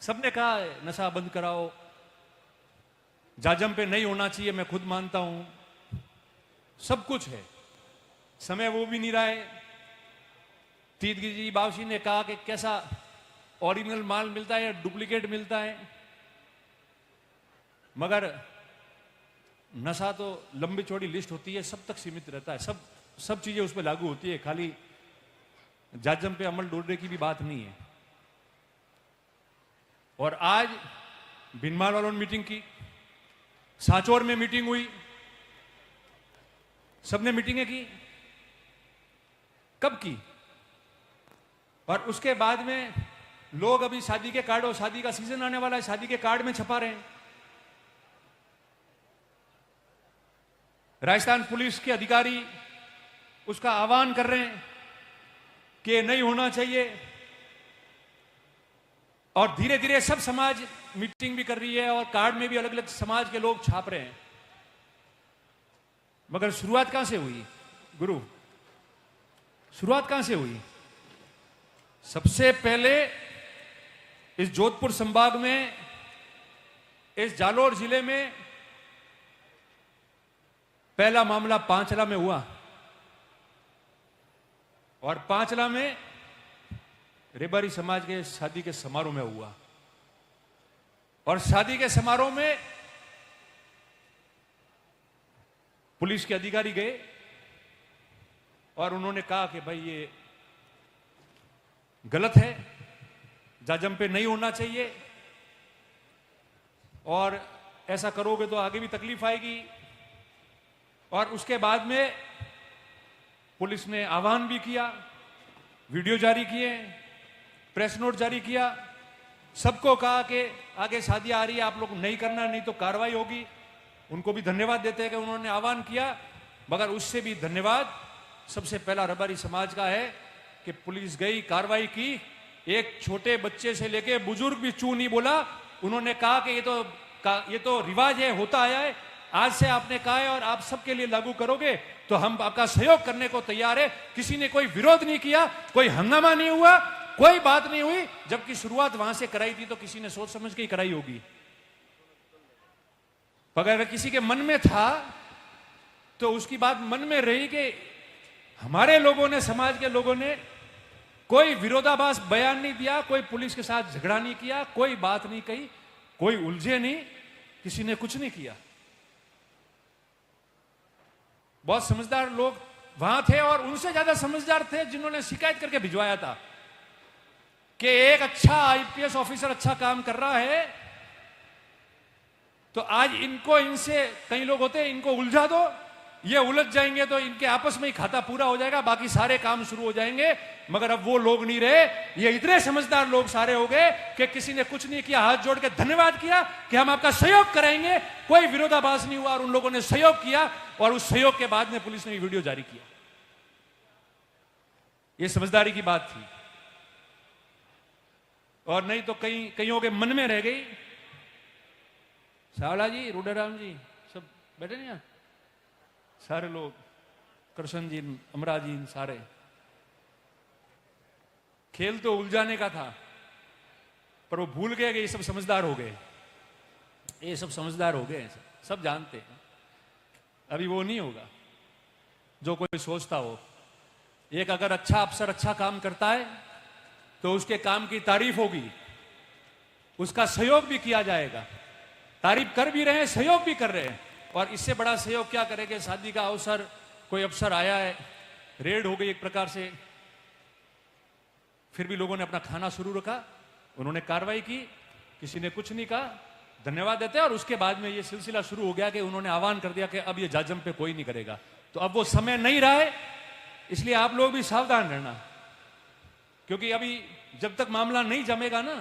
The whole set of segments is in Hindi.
सबने कहा है नशा बंद कराओ, जाजम पे नहीं होना चाहिए, मैं खुद मानता हूं, सब कुछ है, समय वो भी नहीं रहा है। तीतगी जी बावशी ने कहा कि कैसा ओरिजिनल माल मिलता है या डुप्लीकेट मिलता है, मगर नशा तो लंबी चौड़ी लिस्ट होती है, सब तक सीमित रहता है, सब चीजें उस पर लागू होती है, खाली जाजम पे अमल डोलने की भी बात नहीं है। और आज भिनमाल वालों ने मीटिंग की, सांचौर में मीटिंग हुई, सबने मीटिंगें की, कब की? और उसके बाद में लोग अभी शादी के कार्ड, और शादी का सीजन आने वाला है, शादी के कार्ड में छपा रहे हैं। राजस्थान पुलिस के अधिकारी उसका आह्वान कर रहे हैं कि नहीं होना चाहिए, और धीरे धीरे सब समाज मीटिंग भी कर रही है और कार्ड में भी अलग अलग समाज के लोग छाप रहे हैं। मगर शुरुआत कहां से हुई गुरु? शुरुआत कहां से हुई? सबसे पहले इस जोधपुर संभाग में, इस जालोर जिले में पहला मामला पांचला में हुआ, और पांचला में रेबारी समाज के शादी के समारोह में हुआ। और शादी के समारोह में पुलिस के अधिकारी गए और उन्होंने कहा कि भाई ये गलत है, जाजम पे नहीं होना चाहिए, और ऐसा करोगे तो आगे भी तकलीफ आएगी। और उसके बाद में पुलिस ने आह्वान भी किया, वीडियो जारी किए, प्रेस नोट जारी किया, सबको कहा कि आगे शादी आ रही है, आप लोग नहीं करना, नहीं तो कार्रवाई होगी। उनको भी धन्यवाद देते हैं कि उन्होंने आह्वान किया, मगर उससे भी धन्यवाद सबसे पहला रबारी समाज का है कि पुलिस गई, कार्रवाई की, एक छोटे बच्चे से लेके बुजुर्ग भी चू नहीं बोला। उन्होंने कहा कि ये तो रिवाज है, होता आया है, आज से आपने कहा है और आप सबके लिए लागू करोगे तो हम आपका सहयोग करने को तैयार है। किसी ने कोई विरोध नहीं किया, कोई हंगामा नहीं हुआ, कोई बात नहीं हुई, जबकि शुरुआत वहां से कराई थी तो किसी ने सोच समझ के ही कराई होगी। अगर किसी के मन में था तो उसकी बात मन में रही कि हमारे लोगों ने, समाज के लोगों ने कोई विरोधाभास बयान नहीं दिया, कोई पुलिस के साथ झगड़ा नहीं किया, कोई बात नहीं कही, कोई उलझे नहीं, किसी ने कुछ नहीं किया। बहुत समझदार लोग वहां थे, और उनसे ज्यादा समझदार थे जिन्होंने शिकायत करके भिजवाया था कि एक अच्छा आईपीएस ऑफिसर अच्छा काम कर रहा है, तो आज इनको, इनसे कई लोग होते हैं, इनको उलझा दो, ये उलझ जाएंगे तो इनके आपस में ही खाता पूरा हो जाएगा, बाकी सारे काम शुरू हो जाएंगे। मगर अब वो लोग नहीं रहे, ये इतने समझदार लोग सारे हो गए कि किसी ने कुछ नहीं किया, हाथ जोड़ के धन्यवाद किया कि हम आपका सहयोग करेंगे, कोई विरोधाभास नहीं हुआ, और उन लोगों ने सहयोग किया, और उस सहयोग के बाद में पुलिस ने वीडियो जारी किया। ये समझदारी की बात थी, और नहीं तो कईयों के मन में रह गई। सावला जी, रुद्रराम जी, सब बैठे नहीं यहाँ, सारे लोग, कृष्ण जी, अमरा जी, सारे। खेल तो उलझाने का था, पर वो भूल गए कि ये सब समझदार हो गए, ये सब समझदार हो गए, सब जानते हैं। अभी वो नहीं होगा जो कोई सोचता हो। एक अगर अच्छा अफसर अच्छा काम करता है तो उसके काम की तारीफ होगी, उसका सहयोग भी किया जाएगा, तारीफ कर भी रहे हैं, सहयोग भी कर रहे हैं। और इससे बड़ा सहयोग क्या करेंगे? शादी का अवसर, कोई अफसर आया है, रेड हो गई एक प्रकार से, फिर भी लोगों ने अपना खाना शुरू रखा, उन्होंने कार्रवाई की, किसी ने कुछ नहीं कहा, धन्यवाद देते हैं। और उसके बाद में ये सिलसिला शुरू हो गया कि उन्होंने आह्वान कर दिया कि अब ये जाजम पे कोई नहीं करेगा। तो अब वो समय नहीं रहा है, इसलिए आप लोग भी सावधान रहना, क्योंकि अभी जब तक मामला नहीं जमेगा ना,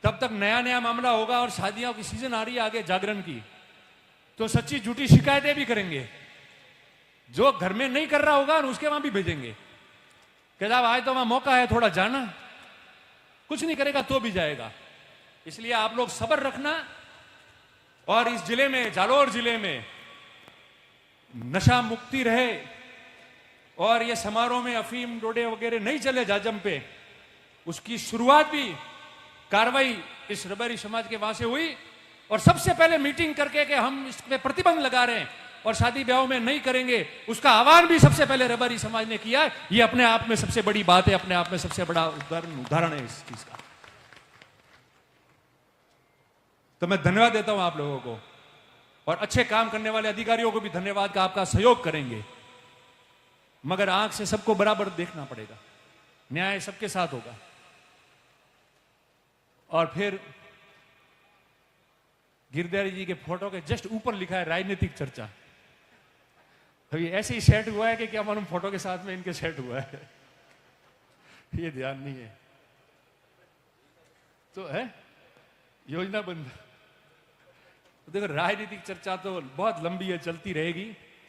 तब तक नया नया मामला होगा, और शादियों की सीजन आ रही है आगे जागरण की, तो सच्ची झूठी शिकायतें भी करेंगे। जो घर में नहीं कर रहा होगा उसके वहां भी भेजेंगे कि साहब आज तो वहां मौका है, थोड़ा जाना, कुछ नहीं करेगा तो भी जाएगा। इसलिए आप लोग सब्र रखना, और इस जिले में, जालोर जिले में नशा मुक्ति रहे, और ये समारोह में अफीम डोडे वगैरह नहीं चले जाजम पे, उसकी शुरुआत भी कार्रवाई इस रबारी समाज के वहां से हुई और सबसे पहले मीटिंग करके कि हम इस पे प्रतिबंध लगा रहे हैं और शादी ब्याह में नहीं करेंगे, उसका आह्वान भी सबसे पहले रबारी समाज ने किया। ये अपने आप में सबसे बड़ी बात है, अपने आप में सबसे बड़ा उदाहरण है इस चीज का। तो मैं धन्यवाद देता हूं आप लोगों को और अच्छे काम करने वाले अधिकारियों को भी धन्यवाद का आपका सहयोग करेंगे, मगर आंख से सबको बराबर देखना पड़ेगा, न्याय सबके साथ होगा। और फिर गिरधारी जी के फोटो के जस्ट ऊपर लिखा है राजनीतिक चर्चा। अभी ऐसे ही सेट हुआ है कि क्या मालूम फोटो के साथ में इनके सेट हुआ है, ये ध्यान नहीं है। तो है योजना बंद। तो देखो राजनीतिक चर्चा तो बहुत लंबी है, चलती रहेगी।